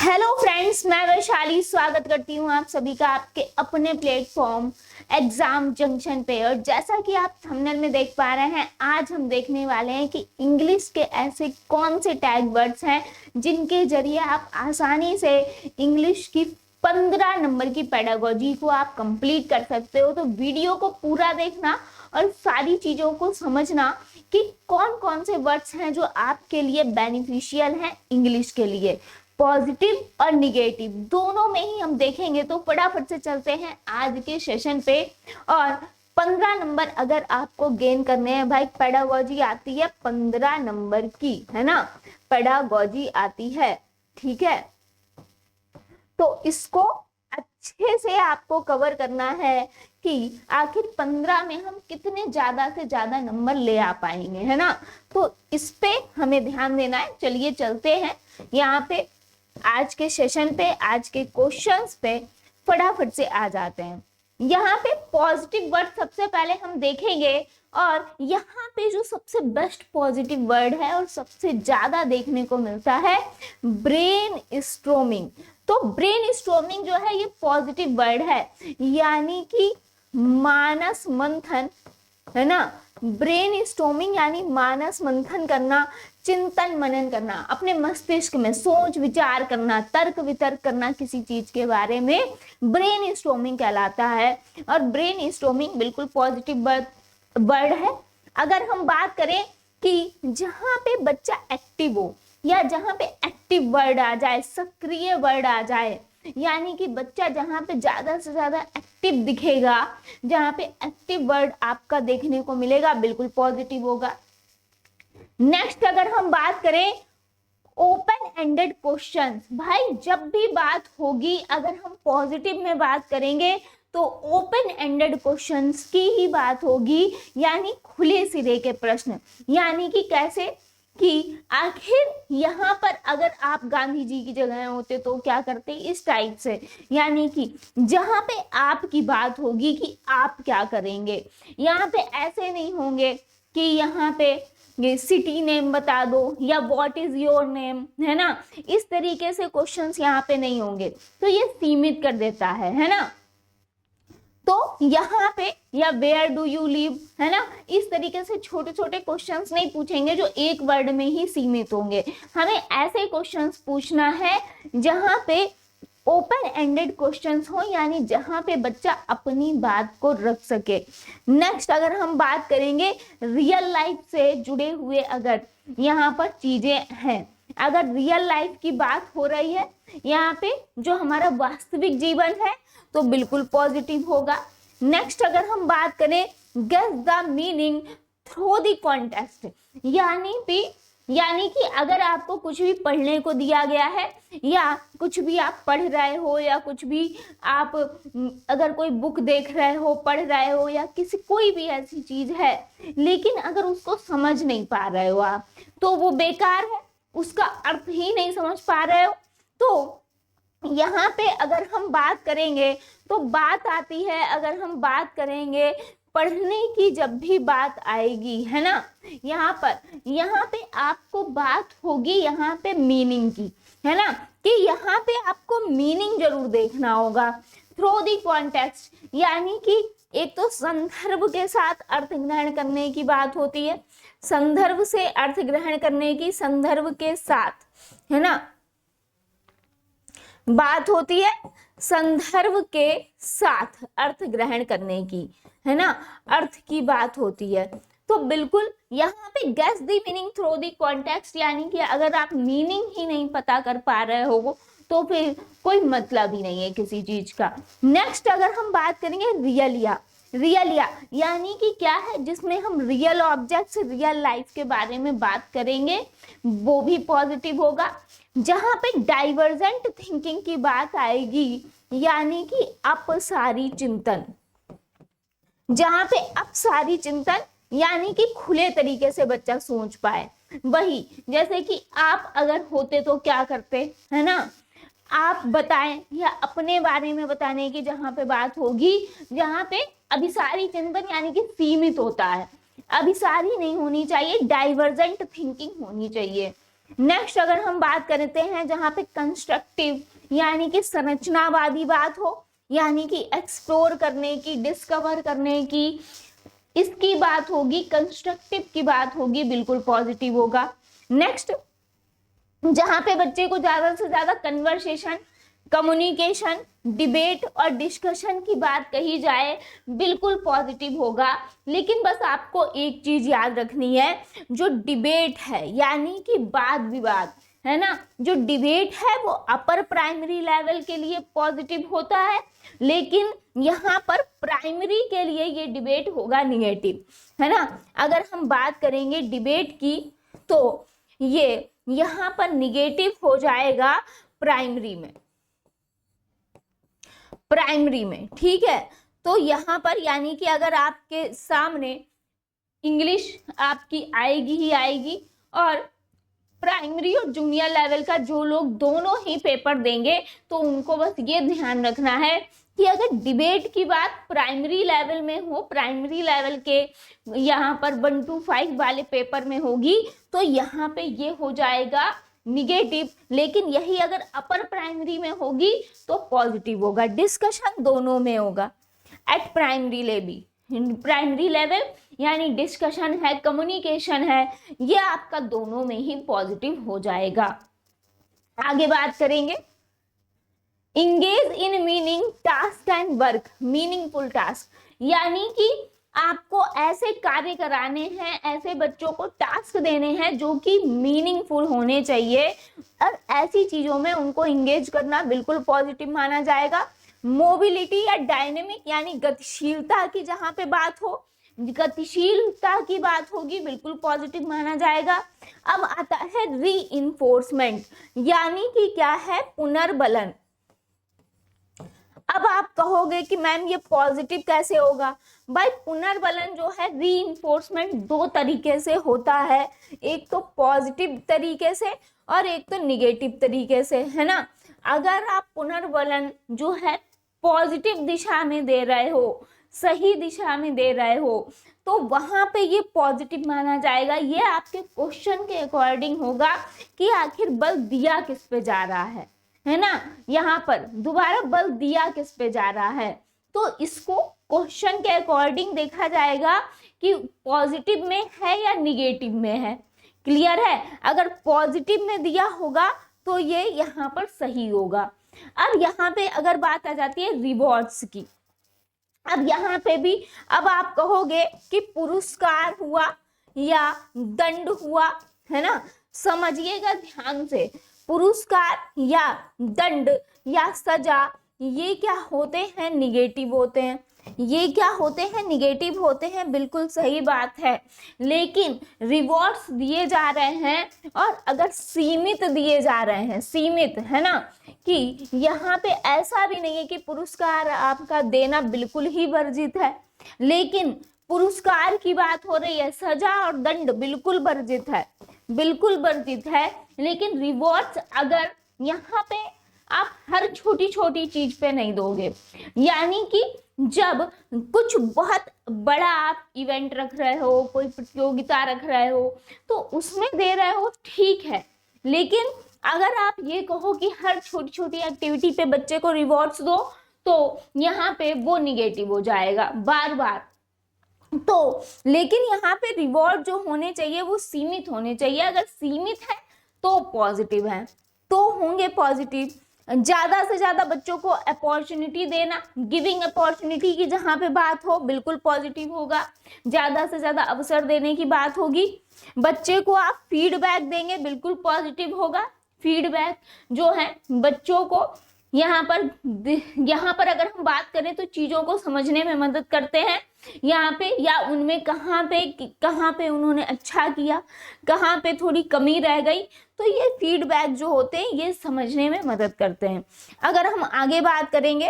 Hello friends, मैं वैशाली स्वागत करती हूँ आप सभी का आपके अपने प्लेटफॉर्म एग्जाम जंक्शन पे। और जैसा कि आप थंबनेल में देख पा रहे हैं, आज हम देखने वाले हैं कि इंग्लिश के ऐसे कौन से टैग वर्ड्स हैं जिनके जरिए आप आसानी से इंग्लिश की 15 नंबर की पेडागोजी को आप कंप्लीट कर सकते हो। तो वीडियो को पूरा देखना और सारी चीजों को समझना कि कौन कौन से वर्ड्स हैं जो आपके लिए बेनिफिशियल हैं इंग्लिश के लिए। पॉजिटिव और निगेटिव दोनों में ही हम देखेंगे। तो फटाफट से चलते हैं आज के सेशन पे। और 15 नंबर अगर आपको गेन करने हैं भाई, पेडागोजी आती है 15 नंबर की, है ना, पेडागोजी आती है, ठीक है। तो इसको अच्छे से आपको कवर करना है कि आखिर 15 में हम कितने ज्यादा से ज्यादा नंबर ले आ पाएंगे, है ना। तो इस पे हमें ध्यान देना है। चलिए चलते हैं यहाँ पे आज के सेशन पे, आज के क्वेश्चंस पे फटाफट से आ जाते हैं। यहाँ पे पॉजिटिव वर्ड सबसे पहले हम देखेंगे। और यहाँ पे जो सबसे बेस्ट पॉजिटिव वर्ड है और सबसे ज्यादा देखने को मिलता है, ब्रेन स्ट्रोमिंग। तो ब्रेन स्ट्रोमिंग जो है ये पॉजिटिव वर्ड है, यानी कि मानस मंथन, है ना। ब्रेन स्टॉर्मिंग यानी मानस मंथन करना, चिंतन मनन करना, अपने मस्तिष्क में सोच विचार करना, तर्क वितर्क करना किसी चीज के बारे में, ब्रेन स्टॉर्मिंग कहलाता है। और ब्रेन स्टॉर्मिंग बिल्कुल पॉजिटिव वर्ड है। अगर हम बात करें कि जहां पे बच्चा एक्टिव हो या जहां पे एक्टिव वर्ड आ जाए, सक्रिय वर्ड आ जाए, यानी कि बच्चा जहां पे ज्यादा से ज्यादा एक्टिव दिखेगा, जहां पे एक्टिव वर्ड आपका देखने को मिलेगा, बिल्कुल पॉजिटिव होगा। नेक्स्ट अगर हम बात करें ओपन एंडेड क्वेश्चंस, भाई जब भी बात होगी अगर हम पॉजिटिव में बात करेंगे तो ओपन एंडेड क्वेश्चंस की ही बात होगी, यानी खुले सिरे के प्रश्न। यानी कि कैसे कि आखिर यहाँ पर अगर आप गांधी जी की जगह होते तो क्या करते, इस टाइप से। यानी कि जहां पे आपकी बात होगी कि आप क्या करेंगे, यहाँ पे ऐसे नहीं होंगे कि यहाँ पे ये सिटी नेम बता दो या व्हाट इज योर नेम, है ना। इस तरीके से क्वेश्चंस यहाँ पे नहीं होंगे, तो ये सीमित कर देता है ना। तो यहाँ पे या वेयर डू यू लिव, है ना, इस तरीके से छोटे छोटे क्वेश्चंस नहीं पूछेंगे जो एक वर्ड में ही सीमित होंगे। हमें ऐसे क्वेश्चंस पूछना है जहां पे ओपन एंडेड क्वेश्चंस हो, यानी जहां पे बच्चा अपनी बात को रख सके। नेक्स्ट अगर हम बात करेंगे रियल लाइफ से जुड़े हुए अगर यहाँ पर चीजें हैं, अगर रियल लाइफ की बात हो रही है यहाँ पे, जो हमारा वास्तविक जीवन है, तो बिल्कुल पॉजिटिव होगा। नेक्स्ट अगर हम बात करें guess the meaning through the context, यानी कि अगर आपको कुछ भी पढ़ने को दिया गया है या कुछ भी आप पढ़ रहे हो या कुछ भी आप अगर कोई बुक देख रहे हो, पढ़ रहे हो या किसी कोई भी ऐसी चीज है, लेकिन अगर उसको समझ नहीं पा रहे हो आप, तो वो बेकार है, उसका अर्थ ही नहीं समझ पा रहे हो। तो यहाँ पे अगर हम बात करेंगे तो बात आती है, अगर हम बात करेंगे पढ़ने की, जब भी बात आएगी, है ना, यहाँ पे आपको बात होगी यहाँ पे मीनिंग की, है ना, कि यहाँ पे आपको मीनिंग जरूर देखना होगा थ्रू द कॉन्टेक्स्ट। यानी कि एक तो संदर्भ के साथ अर्थ ग्रहण करने की बात होती है, संदर्भ से अर्थ ग्रहण करने की, संदर्भ के साथ, है ना, बात होती है, संदर्भ के साथ अर्थ ग्रहण करने की, है ना, अर्थ की बात होती है। तो बिल्कुल यहाँ पे guess the meaning through the context, यानी कि अगर आप मीनिंग ही नहीं पता कर पा रहे हो तो फिर कोई मतलब ही नहीं है किसी चीज का। नेक्स्ट अगर हम बात करेंगे रियलिया, यानी कि क्या है, जिसमें हम रियल ऑब्जेक्ट्स, रियल लाइफ के बारे में बात करेंगे, वो भी पॉजिटिव होगा। जहां पे डाइवर्जेंट थिंकिंग की बात आएगी, यानी कि अपसारी चिंतन, जहां पे अपसारी चिंतन यानी कि खुले तरीके से बच्चा सोच पाए। वही जैसे कि आप अगर होते तो क्या करते, है ना, आप बताएं, या अपने बारे में बताने की जहां पे बात होगी, जहां पे अभिसारी चिंतन यानी कि सीमित होता है, अभिसारी नहीं होनी चाहिए, डाइवर्जेंट थिंकिंग होनी चाहिए। नेक्स्ट अगर हम बात करते हैं जहाँ पे कंस्ट्रक्टिव यानी कि संरचनावादी बात हो, यानी कि एक्सप्लोर करने की, डिस्कवर करने की, इसकी बात होगी, कंस्ट्रक्टिव की बात होगी, बिल्कुल पॉजिटिव होगा। नेक्स्ट जहां पे बच्चे को ज्यादा से ज्यादा कन्वर्सेशन, कम्युनिकेशन, डिबेट और डिस्कशन की बात कही जाए, बिल्कुल पॉजिटिव होगा। लेकिन बस आपको एक चीज याद रखनी है, जो डिबेट है यानी कि वाद विवाद है ना, जो डिबेट है वो अपर प्राइमरी लेवल के लिए पॉजिटिव होता है, लेकिन यहाँ पर प्राइमरी के लिए ये डिबेट होगा निगेटिव, है ना। अगर हम बात करेंगे डिबेट की तो ये यहाँ पर निगेटिव हो जाएगा प्राइमरी में, प्राइमरी में, ठीक है। तो यहाँ पर यानी कि अगर आपके सामने इंग्लिश आपकी आएगी ही आएगी, और प्राइमरी और जूनियर लेवल का जो लोग दोनों ही पेपर देंगे तो उनको बस ये ध्यान रखना है कि अगर डिबेट की बात प्राइमरी लेवल में हो, प्राइमरी लेवल के यहाँ पर 1 to 5 वाले पेपर में होगी तो यहाँ पे ये हो जाएगा निगेटिव, लेकिन यही अगर अपर प्राइमरी में होगी तो पॉजिटिव होगा। डिस्कशन दोनों में होगा eight primary level, primary level यानी डिस्कशन है, कम्युनिकेशन है, ये आपका दोनों में ही पॉजिटिव हो जाएगा। आगे बात करेंगे engage in meaning task and work, meaningful task, यानी कि आपको ऐसे कार्य कराने हैं, ऐसे बच्चों को टास्क देने हैं जो कि मीनिंगफुल होने चाहिए, और ऐसी चीजों में उनको इंगेज करना बिल्कुल पॉजिटिव माना जाएगा। मोबिलिटी या डायनेमिक यानी गतिशीलता की जहां पे बात हो, गतिशीलता की बात होगी, बिल्कुल पॉजिटिव माना जाएगा। अब आता है रीइंफोर्समेंट, यानी कि क्या है, पुनर्बलन। अब आप कहोगे कि मैम ये पॉजिटिव कैसे होगा? भाई पुनर्बलन जो है, रीइंफोर्समेंट दो तरीके से होता है, एक तो पॉजिटिव तरीके से और एक तो निगेटिव तरीके से, है ना। अगर आप पुनर्बलन जो है पॉजिटिव दिशा में दे रहे हो, सही दिशा में दे रहे हो, तो वहां पे ये पॉजिटिव माना जाएगा। ये आपके क्वेश्चन के अकॉर्डिंग होगा कि आखिर बल दिया किस पे जा रहा है ना। यहाँ पर दोबारा बल दिया किस पे जा रहा है, तो इसको क्वेश्चन के अकॉर्डिंग देखा जाएगा कि पॉजिटिव में है या निगेटिव में है। क्लियर है? अगर पॉजिटिव में दिया होगा तो ये यहाँ पर सही होगा। अब यहाँ पे अगर बात आ जाती है रिवॉर्ड्स की, अब यहाँ पे भी अब आप कहोगे कि पुरस्कार हुआ या दंड हुआ, है ना। समझिएगा ध्यान से, पुरस्कार या दंड या सजा ये क्या होते हैं, निगेटिव होते हैं। ये क्या होते हैं, निगेटिव होते हैं, बिल्कुल सही बात है। लेकिन रिवॉर्ड्स दिए जा रहे हैं और अगर सीमित दिए जा रहे हैं, सीमित, है ना, कि यहाँ पे ऐसा भी नहीं है कि पुरस्कार आपका देना बिल्कुल ही वर्जित है, लेकिन पुरस्कार की बात हो रही है, सजा और दंड बिल्कुल वर्जित है, बिल्कुल वर्जित है। लेकिन रिवॉर्ड्स अगर यहाँ पे आप हर छोटी छोटी चीज पे नहीं दोगे, यानी कि जब कुछ बहुत बड़ा आप इवेंट रख रहे हो, कोई प्रतियोगिता रख रहे हो, तो उसमें दे रहे हो, ठीक है। लेकिन अगर आप ये कहो कि हर छोटी छोटी एक्टिविटी पे बच्चे को रिवॉर्ड्स दो, तो यहाँ पे वो निगेटिव हो जाएगा बार बार। तो लेकिन यहाँ पे रिवॉर्ड जो होने चाहिए वो सीमित होने चाहिए। अगर सीमित है तो पॉजिटिव है, तो होंगे पॉजिटिव। ज्यादा से ज्यादा बच्चों को अपॉर्चुनिटी देना, गिविंग अपॉर्चुनिटी की जहां पे बात हो, बिल्कुल पॉजिटिव होगा। ज्यादा से ज्यादा अवसर देने की बात होगी। बच्चे को आप फीडबैक देंगे, बिल्कुल पॉजिटिव होगा। फीडबैक जो है बच्चों को यहाँ पर अगर हम बात करें तो चीजों को समझने में मदद करते हैं यहाँ पे, या उनमें कहाँ पे उन्होंने अच्छा किया, कहाँ पे थोड़ी कमी रह गई, तो ये फीडबैक जो होते हैं ये समझने में मदद करते हैं। अगर हम आगे बात करेंगे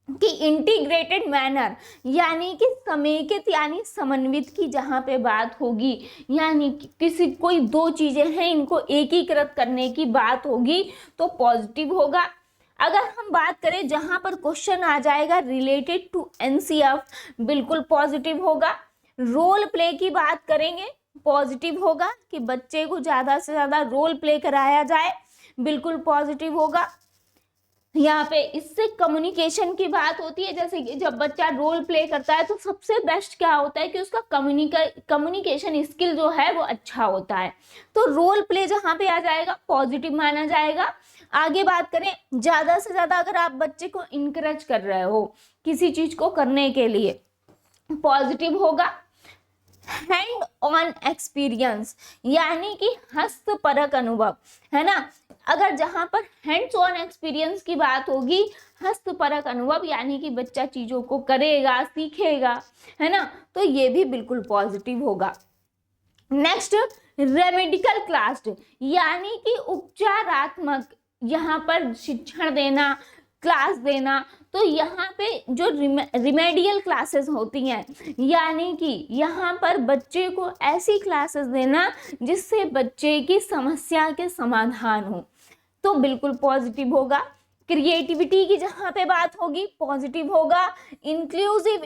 कि इंटीग्रेटेड मैनर, यानी कि समेकित यानी समन्वित की जहाँ पे बात होगी, यानी कि किसी कोई दो चीजें हैं इनको एकीकृत करने की बात होगी, तो पॉजिटिव होगा। अगर हम बात करें जहां पर क्वेश्चन आ जाएगा रिलेटेड टू एनसीएफ, बिल्कुल पॉजिटिव होगा। रोल प्ले की बात करेंगे पॉजिटिव होगा कि बच्चे को ज़्यादा से ज़्यादा रोल प्ले कराया जाए, बिल्कुल पॉजिटिव होगा। यहाँ पे इससे कम्युनिकेशन की बात होती है, जैसे कि जब बच्चा रोल प्ले करता है तो सबसे बेस्ट क्या होता है कि उसका कम्युनिकेशन स्किल जो है वो अच्छा होता है। तो रोल प्ले जहाँ पे आ जाएगा पॉजिटिव माना जाएगा। आगे बात करें, ज़्यादा से ज़्यादा अगर आप बच्चे को इनकरेज कर रहे हो किसी चीज़ को करने के लिए, पॉजिटिव होगा। हैंड ऑन एक्सपीरियंस यानी कि हस्तपरक अनुभव, है ना। अगर जहां पर हैंड्स ऑन एक्सपीरियंस की बात होगी, हस्तपरक अनुभव यानी कि बच्चा चीजों को करेगा, सीखेगा, है ना, तो ये भी बिल्कुल पॉजिटिव होगा। नेक्स्ट, रेमेडिकल क्लास यानी कि उपचारात्मक, यहाँ पर शिक्षण देना, क्लास देना। तो यहाँ पे जो रिमेडियल क्लासेस होती हैं, यानी कि यहाँ पर बच्चे को ऐसी क्लासेस देना जिससे बच्चे की समस्या के समाधान हो, तो बिल्कुल पॉजिटिव होगा। क्रिएटिविटी की जहाँ पे बात होगी पॉजिटिव होगा। इंक्लूसिव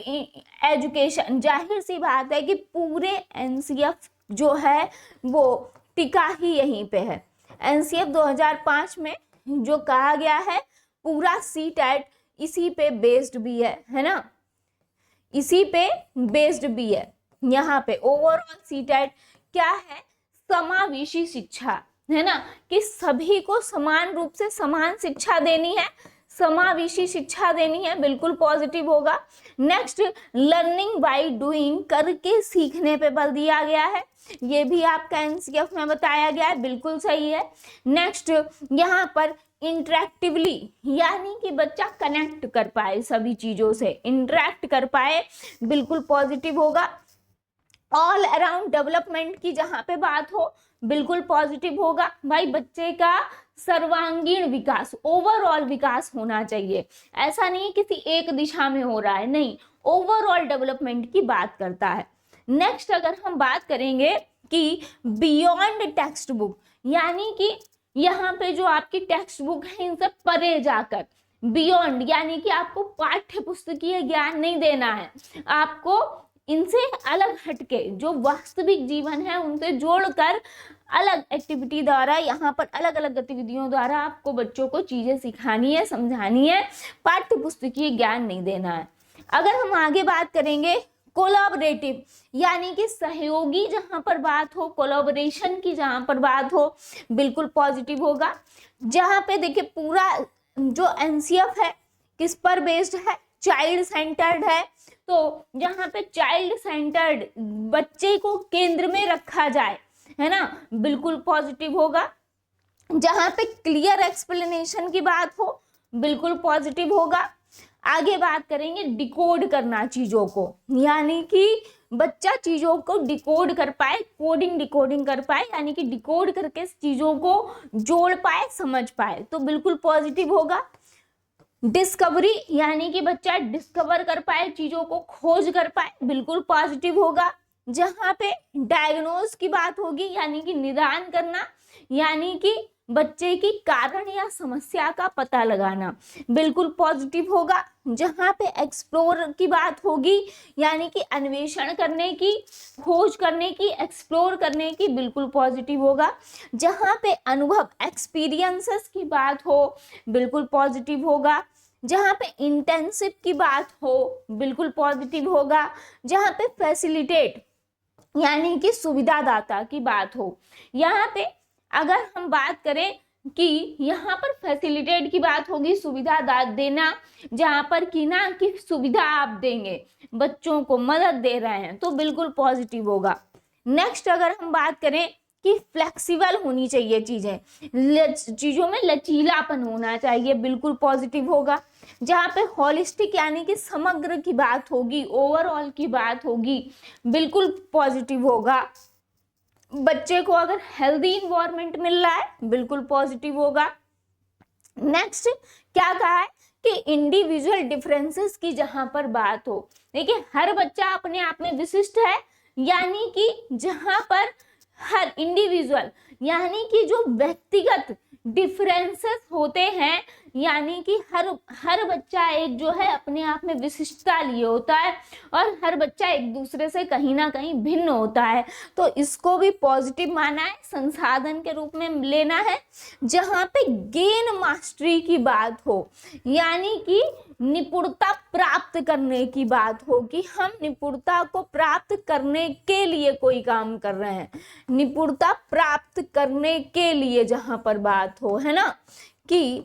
एजुकेशन, जाहिर सी बात है कि पूरे एनसीएफ जो है वो टिका ही यहीं पे है। एनसीएफ 2005 में जो कहा गया है पूरा सीटेट इसी पे बेस्ड भी है ना, इसी पे बेस्ड भी है। यहाँ पे ओवरऑल सीटेट क्या है, समावेशी शिक्षा, है ना, कि सभी को समान रूप से समान शिक्षा देनी है, समावेशी शिक्षा देनी है, बिल्कुल पॉजिटिव होगा। नेक्स्ट, लर्निंग बाय डूइंग, करके सीखने पे बल दिया गया है, ये भी आपका एनसीएफ में बताया गया है, बिल्कुल सही है। नेक्स्ट, यहाँ पर इंटरेक्टिवली यानी कि बच्चा कनेक्ट कर पाए, सभी चीजों से इंटरेक्ट कर पाए, बिल्कुल पॉजिटिव होगा। ऑल अराउंड डेवलपमेंट की जहाँ पे बात हो बिल्कुल पॉजिटिव होगा। भाई बच्चे का सर्वांगीण विकास, ओवरऑल विकास होना चाहिए, ऐसा नहीं किसी एक दिशा में हो रहा है, नहीं, ओवरऑल डेवलपमेंट की बात करता है। नेक्स्ट, अगर हम बात करेंगे कि बियॉन्ड टेक्स्ट बुक, यानी कि यहाँ पे जो आपकी टेक्स्ट बुक है इनसे परे जाकर, बियॉन्ड यानी कि आपको पाठ्य पुस्तकीय ज्ञान नहीं देना है, आपको इनसे अलग हटके जो वास्तविक जीवन है उनसे जोड़कर अलग एक्टिविटी द्वारा, यहाँ पर अलग अलग गतिविधियों द्वारा आपको बच्चों को चीजें सिखानी है, समझानी है, पाठ्य पुस्तकीय ज्ञान नहीं देना है। अगर हम आगे बात करेंगे कोलैबोरेटिव यानी कि सहयोगी जहां पर बात हो, कोलैबोरेशन की जहां पर बात हो, बिल्कुल पॉजिटिव होगा। जहां पे देखिए पूरा जो एनसीएफ है किस पर बेस्ड है, चाइल्ड सेंटर्ड है, तो जहां पे चाइल्ड सेंटर्ड, बच्चे को केंद्र में रखा जाए, है ना, बिल्कुल पॉजिटिव होगा। जहां पे क्लियर एक्सप्लेनेशन की बात हो, बिल्कुल पॉजिटिव होगा। आगे बात करेंगे डिकोड करना चीजों को, यानी कि बच्चा चीजों को डिकोड कर पाए, कोडिंग डिकोडिंग कर पाए, यानी कि डिकोड करके चीजों को जोड़ पाए, समझ पाए, तो बिल्कुल पॉजिटिव होगा। डिस्कवरी यानी कि बच्चा डिस्कवर कर पाए, चीजों को खोज कर पाए, बिल्कुल पॉजिटिव होगा। जहां पे डायग्नोज की बात होगी यानी कि निदान करना, यानी कि बच्चे की कारण या समस्या का पता लगाना, बिल्कुल पॉजिटिव होगा। जहां पे एक्सप्लोर की बात होगी यानी कि अन्वेषण करने की, खोज करने की, एक्सप्लोर करने की, बिल्कुल पॉजिटिव होगा। जहां पे अनुभव एक्सपीरियंसेस की बात हो, बिल्कुल पॉजिटिव होगा। जहां पे इंटेंसिव की बात हो, बिल्कुल पॉजिटिव होगा। जहां पे फैसिलिटेट यानी कि सुविधादाता की बात हो, यहाँ पे अगर हम बात करें कि यहाँ पर फैसिलिटेट की बात होगी, सुविधा देना, जहाँ पर कि ना कि सुविधा आप देंगे, बच्चों को मदद दे रहे हैं, तो बिल्कुल पॉजिटिव होगा। नेक्स्ट, अगर हम बात करें कि फ्लेक्सिबल होनी चाहिए चीजें, चीजों में लचीलापन होना चाहिए, बिल्कुल पॉजिटिव होगा। जहाँ पे होलिस्टिक यानी कि समग्र की बात होगी, ओवरऑल की बात होगी, बिल्कुल पॉजिटिव होगा। बच्चे को अगर हेल्दी इन्वायरमेंट मिल रहा है, बिल्कुल पॉजिटिव होगा। नेक्स्ट क्या कहा है कि इंडिविजुअल डिफरेंसेस की जहां पर बात हो, देखिए हर बच्चा अपने आप में विशिष्ट है, यानी कि जहां पर हर इंडिविजुअल यानी कि जो व्यक्तिगत डिफरेंसेस होते हैं, यानी कि हर बच्चा एक जो है अपने आप में विशिष्टता लिए होता है और हर बच्चा एक दूसरे से कहीं ना कहीं भिन्न होता है। तो इसको भी पॉजिटिव माना है, संसाधन के रूप में लेना है। जहाँ पे गेन मास्टरी की बात हो, यानी कि निपुणता प्राप्त करने की बात हो कि हम निपुणता को प्राप्त करने के लिए कोई काम कर रहे हैं, निपुणता प्राप्त करने के लिए जहां पर बात हो, है ना, कि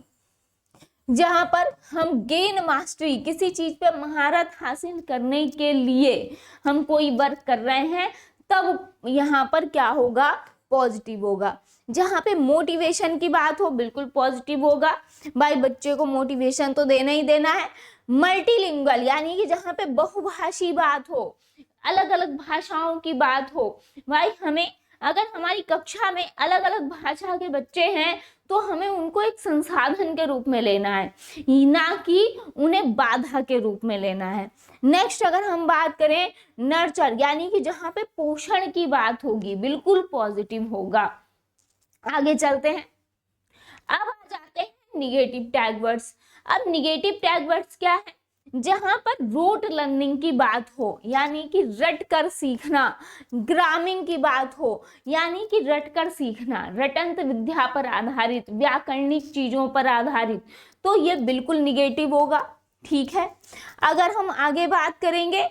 जहां पर हम गेन मास्टरी, किसी चीज पे महारत हासिल करने के लिए हम कोई वर्क कर रहे हैं, तब यहाँ पर क्या होगा, पॉजिटिव होगा। जहाँ पे मोटिवेशन की बात हो बिल्कुल पॉजिटिव होगा, भाई बच्चे को मोटिवेशन तो देना ही देना है। मल्टीलिंगुअल यानी कि जहाँ पे बहुभाषी बात हो, अलग अलग भाषाओं की बात हो, भाई हमें अगर हमारी कक्षा में अलग अलग भाषा के बच्चे हैं तो हमें उनको एक संसाधन के रूप में लेना है, ना कि उन्हें बाधा के रूप में लेना है। नेक्स्ट अगर हम बात करें नर्चर, यानी कि जहाँ पे पोषण की बात होगी, बिल्कुल पॉजिटिव होगा। आगे चलते हैं, अब आ जाते हैं निगेटिव टैग वर्ड्स। अब निगेटिव टैग वर्ड्स क्या है, जहां पर रोट लर्निंग की बात हो, यानी कि रट कर सीखना, ग्रामिंग की बात हो, यानी कि रट कर सीखना, रटंत विद्या पर आधारित, व्याकरणिक चीजों पर आधारित, तो ये बिल्कुल निगेटिव होगा। ठीक है, अगर हम आगे बात करेंगे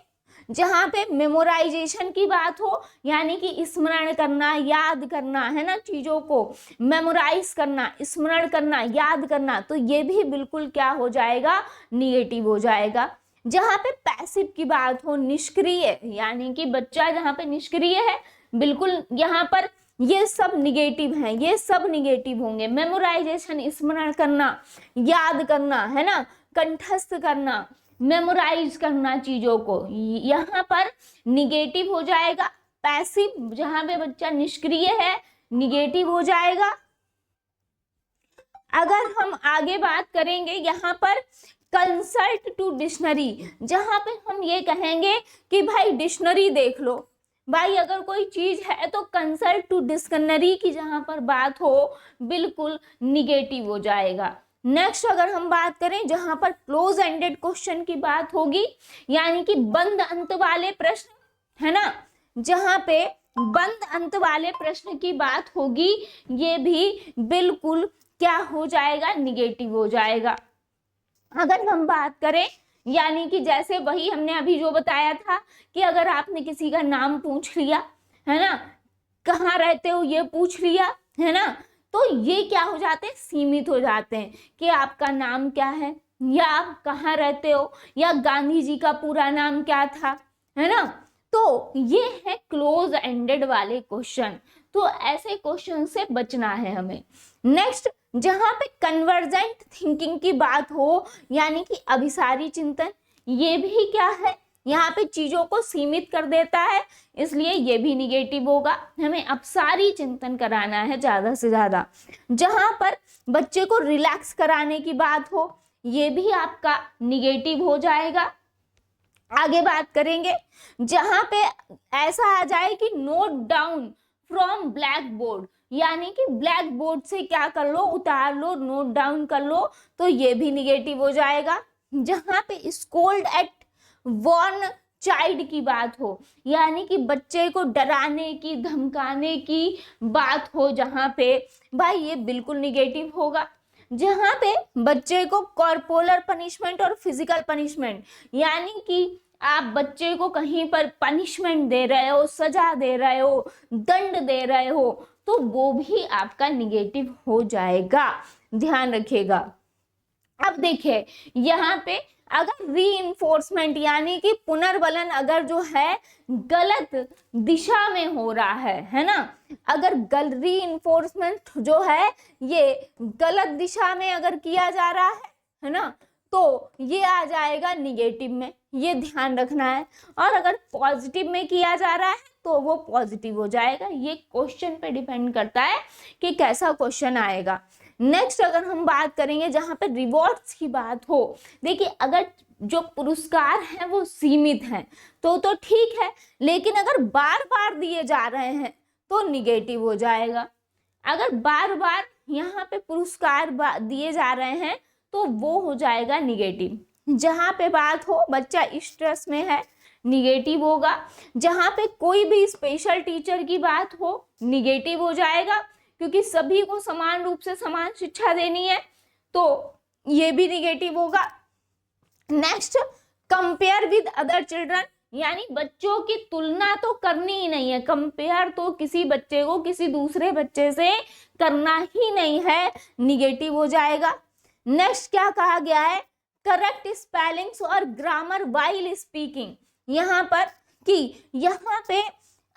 जहाँ पे मेमोराइजेशन की बात हो, यानी कि स्मरण करना, याद करना, है ना, चीजों को मेमोराइज करना, स्मरण करना, याद करना, तो ये भी बिल्कुल क्या हो जाएगा, निगेटिव हो जाएगा। जहाँ पे पैसिव की बात हो, निष्क्रिय, यानी कि बच्चा जहाँ पे निष्क्रिय है, बिल्कुल यहाँ पर ये सब निगेटिव हैं, ये सब निगेटिव होंगे। मेमोराइजेशन, स्मरण करना, याद करना, है ना, कंठस्थ करना, मेमोराइज करना चीजों को, यहाँ पर निगेटिव हो जाएगा। पैसिव जहां पे बच्चा निष्क्रिय है, निगेटिव हो जाएगा। अगर हम आगे बात करेंगे यहाँ पर कंसल्ट टू डिक्शनरी, जहां पे हम ये कहेंगे कि भाई डिक्शनरी देख लो, भाई अगर कोई चीज है तो कंसल्ट टू डिक्शनरी की जहां पर बात हो, बिल्कुल निगेटिव हो जाएगा। नेक्स्ट अगर हम बात करें जहां पर क्लोज एंडेड क्वेश्चन की बात होगी, यानी कि बंद अंत वाले प्रश्न, है ना, जहां पे बंद अंत वाले प्रश्न की बात होगी, ये भी बिल्कुल क्या हो जाएगा, निगेटिव हो जाएगा। अगर हम बात करें, यानी कि जैसे वही हमने अभी जो बताया था कि अगर आपने किसी का नाम पूछ लिया, है ना, कहाँ रहते हो ये पूछ लिया, है ना, तो ये क्या हो जाते हैं, सीमित हो जाते हैं कि आपका नाम क्या है, या आप कहाँ रहते हो, या गांधी जी का पूरा नाम क्या था, है ना। तो ये है क्लोज एंडेड वाले क्वेश्चन, तो ऐसे क्वेश्चन से बचना है हमें। नेक्स्ट जहां पे कन्वर्जेंट थिंकिंग की बात हो, यानी कि अभिसारी चिंतन, ये भी क्या है, यहाँ पे चीजों को सीमित कर देता है, इसलिए ये भी निगेटिव होगा। हमें अपसारी चिंतन कराना है ज्यादा से ज्यादा। जहां पर बच्चे को रिलैक्स कराने की बात हो, ये भी आपका निगेटिव हो जाएगा। आगे बात करेंगे जहां पे ऐसा आ जाए कि note down from black board, यानी कि ब्लैक बोर्ड से क्या कर लो, उतार लो, नोट डाउन कर लो, तो ये भी निगेटिव हो जाएगा। जहां पे स्कोल्ड एट वॉर्न चाइल्ड की बात हो, यानी कि बच्चे को डराने की, धमकाने की बात हो, जहां पे भाई ये बिल्कुल निगेटिव होगा। जहां पे बच्चे को कॉर्पोरल पनिशमेंट और फिजिकल पनिशमेंट, यानी कि आप बच्चे को कहीं पर पनिशमेंट दे रहे हो, सजा दे रहे हो, दंड दे रहे हो, तो वो भी आपका निगेटिव हो जाएगा, ध्यान रखिएगा। अब देखिए यहाँ पे अगर रीइंफोर्समेंट यानी कि पुनर्बलन अगर जो है गलत दिशा में हो रहा है ना, अगर रीइंफोर्समेंट जो है ये गलत दिशा में अगर किया जा रहा है ना, तो ये आ जाएगा निगेटिव में, ये ध्यान रखना है। और अगर पॉजिटिव में किया जा रहा है तो वो पॉजिटिव हो जाएगा। ये क्वेश्चन पे डिपेंड करता है कि कैसा क्वेश्चन आएगा। नेक्स्ट अगर हम बात करेंगे जहां पे रिवॉर्ड्स की बात हो, देखिए अगर जो पुरस्कार हैं वो सीमित हैं तो ठीक है, लेकिन अगर बार बार दिए जा रहे हैं तो निगेटिव हो जाएगा। अगर बार बार यहाँ पे पुरस्कार दिए जा रहे हैं तो वो हो जाएगा निगेटिव। जहाँ पे बात हो बच्चा स्ट्रेस में है, निगेटिव होगा। जहाँ पे कोई भी स्पेशल टीचर की बात हो, निगेटिव हो जाएगा, क्योंकि सभी को समान रूप से समान शिक्षा देनी है, तो ये भी निगेटिव होगा। Next, compare with other children, यानी बच्चों की तुलना तो करनी ही नहीं है, कंपेयर तो किसी बच्चे को किसी दूसरे बच्चे से करना ही नहीं है, निगेटिव हो जाएगा। नेक्स्ट क्या कहा गया है, करेक्ट स्पेलिंग्स और ग्रामर वाइल स्पीकिंग। यहाँ पर कि यहाँ पे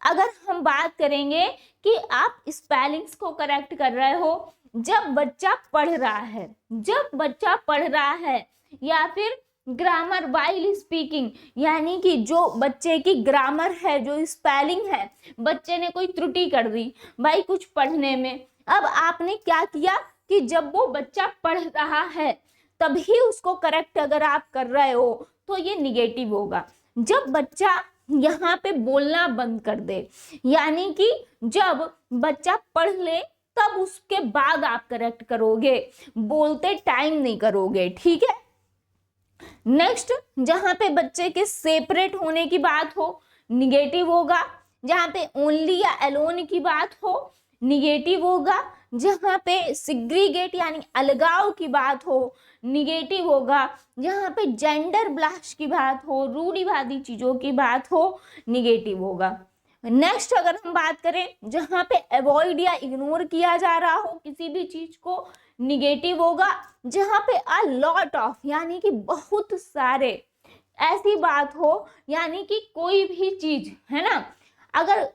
अगर हम बात करेंगे कि आप स्पेलिंग्स को करेक्ट कर रहे हो जब बच्चा पढ़ रहा है, जब बच्चा पढ़ रहा है, या फिर ग्रामर वाइल स्पीकिंग, यानी कि जो बच्चे की ग्रामर है, जो स्पेलिंग है, बच्चे ने कोई त्रुटि कर दी भाई कुछ पढ़ने में, अब आपने क्या किया कि जब वो बच्चा पढ़ रहा है तभी उसको करेक्ट अगर आप कर रहे हो तो ये निगेटिव होगा। जब बच्चा यहाँ पे बोलना बंद कर दे, यानी कि जब बच्चा पढ़ ले तब उसके बाद आप करेक्ट करोगे, बोलते टाइम नहीं करोगे, ठीक है। नेक्स्ट, जहां पे बच्चे के सेपरेट होने की बात हो, निगेटिव होगा। जहां पे ओनली या अलोन की बात हो, निगेटिव होगा। जहां पे सिग्रीगेट यानी अलगाव की बात हो, निगेटिव होगा। जहां पे जेंडर ब्लास्ट की बात हो, रूढ़िवादी चीजों की बात हो, निगेटिव होगा। नेक्स्ट अगर हम बात करें जहां पे अवॉइड या इग्नोर किया जा रहा हो किसी भी चीज को, निगेटिव होगा। जहां पे अ लॉट ऑफ यानी कि बहुत सारे ऐसी बात हो, यानी कि कोई भी चीज है ना अगर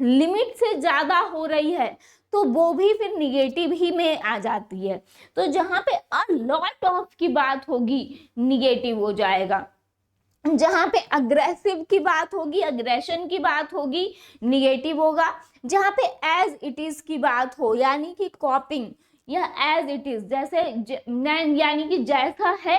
लिमिट से ज्यादा हो रही है तो वो भी फिर निगेटिव ही में आ जाती है। तो जहां पे अ लॉट ऑफ की बात होगी निगेटिव हो जाएगा। जहां पे अग्रेसिव की बात होगी, अग्रेशन की बात होगी, निगेटिव होगा। जहां पे एज इट इज की बात हो, यानी कि कॉपिंग या एज इट इज, जैसे यानी कि जैसा है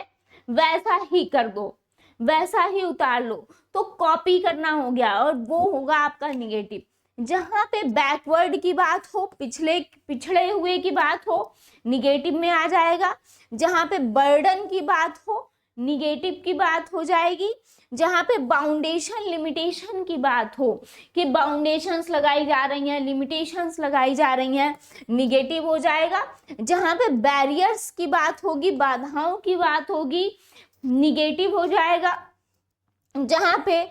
वैसा ही कर दो, वैसा ही उतार लो, तो कॉपी करना हो गया और वो होगा आपका निगेटिव। जहां पे बैकवर्ड की बात हो, पिछड़े हुए की बात हो, निगेटिव में आ जाएगा। जहां पे बर्डन की बात हो, निगेटिव की बात हो जाएगी। जहां पे बाउंडेशन लिमिटेशन की बात हो कि बाउंडेशंस लगाई जा रही हैं, लिमिटेशंस लगाई जा रही हैं, निगेटिव हो जाएगा। जहां पे बैरियर्स की बात होगी, बाधाओं की बात होगी, निगेटिव हो जाएगा। जहां पे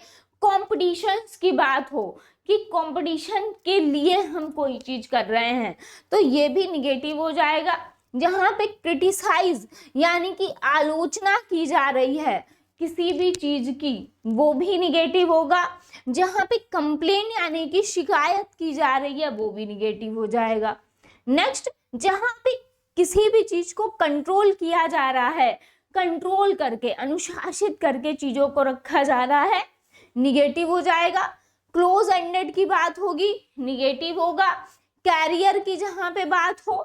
कॉम्पिटिशन्स की बात हो कि कंपटीशन के लिए हम कोई चीज कर रहे हैं, तो ये भी निगेटिव हो जाएगा। जहां पे क्रिटिसाइज यानी कि आलोचना की जा रही है किसी भी चीज की, वो भी निगेटिव होगा। जहां पे कंप्लेन यानी कि शिकायत की जा रही है, वो भी निगेटिव हो जाएगा। नेक्स्ट, जहां पे किसी भी चीज को कंट्रोल किया जा रहा है, कंट्रोल करके अनुशासित करके चीजों को रखा जा रहा है, निगेटिव हो जाएगा। क्लोज एंडेड की बात होगी, निगेटिव होगा। कैरियर की जहां पे बात हो,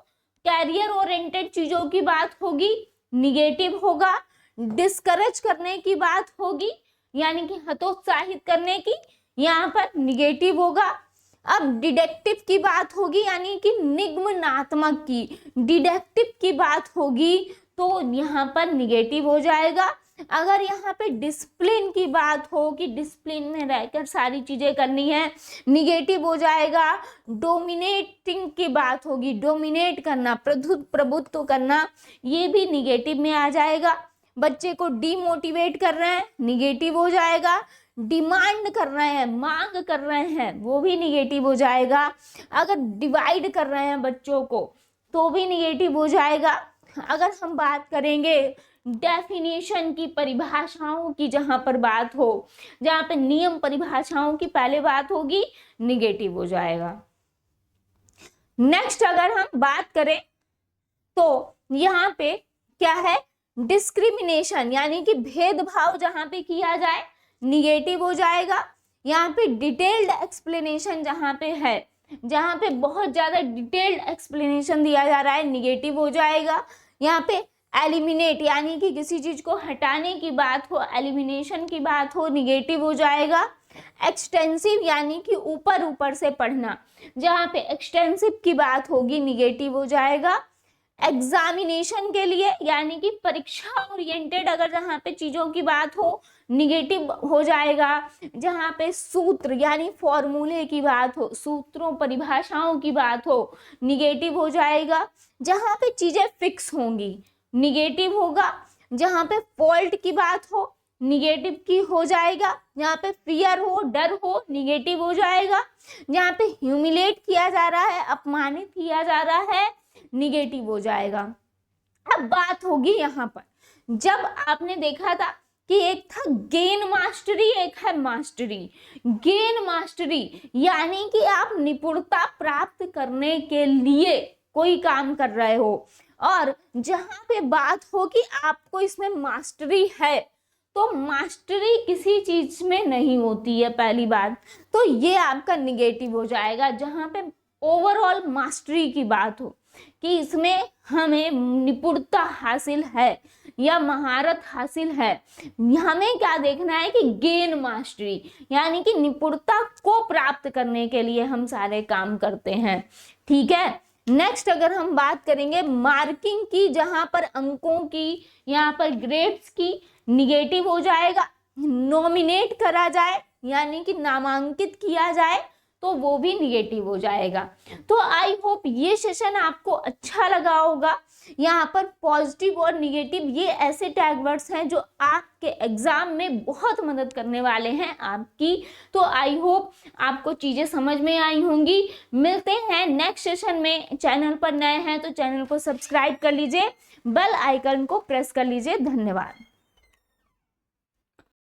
कैरियर ओरिएंटेड चीजों की बात होगी, निगेटिव होगा। डिस्करेज करने की बात होगी यानी कि हतोत्साहित करने की, यहाँ पर निगेटिव होगा। अब डिडक्टिव की बात होगी यानी कि निगमनात्मक की, डिडक्टिव की बात होगी तो यहाँ पर निगेटिव हो जाएगा। अगर यहाँ पे डिसिप्लिन की बात हो कि डिसिप्लिन में रहकर सारी चीजें करनी है, निगेटिव हो जाएगा। डोमिनेटिंग की बात होगी, डोमिनेट करना, प्रभुत्व करना, ये भी निगेटिव में आ जाएगा। बच्चे को डीमोटिवेट कर रहे हैं, निगेटिव हो जाएगा। डिमांड कर रहे हैं, मांग कर रहे हैं, वो भी निगेटिव हो जाएगा। अगर डिवाइड कर रहे हैं बच्चों को तो भी निगेटिव हो जाएगा। अगर हम बात करेंगे डेफिनेशन की, परिभाषाओं की जहां पर बात हो, जहां पे नियम परिभाषाओं की पहले बात होगी, निगेटिव हो जाएगा। नेक्स्ट अगर हम बात करें तो यहाँ पे क्या है, डिस्क्रिमिनेशन यानी कि भेदभाव जहां पे किया जाए, निगेटिव हो जाएगा। यहाँ पे डिटेल्ड एक्सप्लेनेशन जहां पे है, जहां पे बहुत ज्यादा डिटेल्ड एक्सप्लेनेशन दिया जा रहा है, निगेटिव हो जाएगा। यहाँ पे एलिमिनेट यानी कि किसी चीज को हटाने की बात हो, एलिमिनेशन की बात हो, निगेटिव हो जाएगा। एक्सटेंसिव यानी कि ऊपर ऊपर से पढ़ना, जहाँ पे एक्सटेंसिव की बात होगी, निगेटिव हो जाएगा। एग्जामिनेशन के लिए यानी कि परीक्षा ओरिएंटेड अगर जहाँ पे चीजों की बात हो निगेटिव हो जाएगा। जहाँ पे सूत्र यानी फॉर्मूले की बात हो, सूत्रों परिभाषाओं की बात हो, निगेटिव हो जाएगा। जहाँ पे चीजें फिक्स होंगी निगेटिव होगा। जहाँ पे फॉल्ट की बात हो निगेटिव की हो जाएगा। जहाँ पे फियर हो, डर हो, निगेटिव हो जाएगा। जहाँ पे ह्यूमिलेट किया जा रहा है, अपमानित किया जा रहा है, निगेटिव हो जाएगा। अब बात होगी यहाँ पर, जब आपने देखा था कि एक था गेन मास्टरी, एक है मास्टरी। गेन मास्टरी यानी कि आप निपुणता प्राप्त करने के लिए कोई काम कर रहे हो, और जहां पे बात हो कि आपको इसमें मास्टरी है, तो मास्टरी किसी चीज में नहीं होती है पहली बात, तो ये आपका निगेटिव हो जाएगा। जहां पे ओवरऑल मास्टरी की बात हो कि इसमें हमें निपुणता हासिल है या महारत हासिल है, हमें क्या देखना है कि गेन मास्टरी यानी कि निपुणता को प्राप्त करने के लिए हम सारे काम करते हैं। ठीक है, नेक्स्ट अगर हम बात करेंगे मार्किंग की, जहां पर अंकों की, यहाँ पर ग्रेड्स की, निगेटिव हो जाएगा। नॉमिनेट करा जाए यानी कि नामांकित किया जाए तो वो भी निगेटिव हो जाएगा। तो आई होप ये सेशन आपको अच्छा लगा होगा। यहाँ पर पॉजिटिव और निगेटिव ये ऐसे टैग वर्ड्स हैं जो आपके एग्जाम में बहुत मदद करने वाले हैं आपकी। तो आई होप आपको चीजें समझ में आई होंगी। मिलते हैं नेक्स्ट सेशन में। चैनल पर नए हैं तो चैनल को सब्सक्राइब कर लीजिए, बेल आइकन को प्रेस कर लीजिए। धन्यवाद।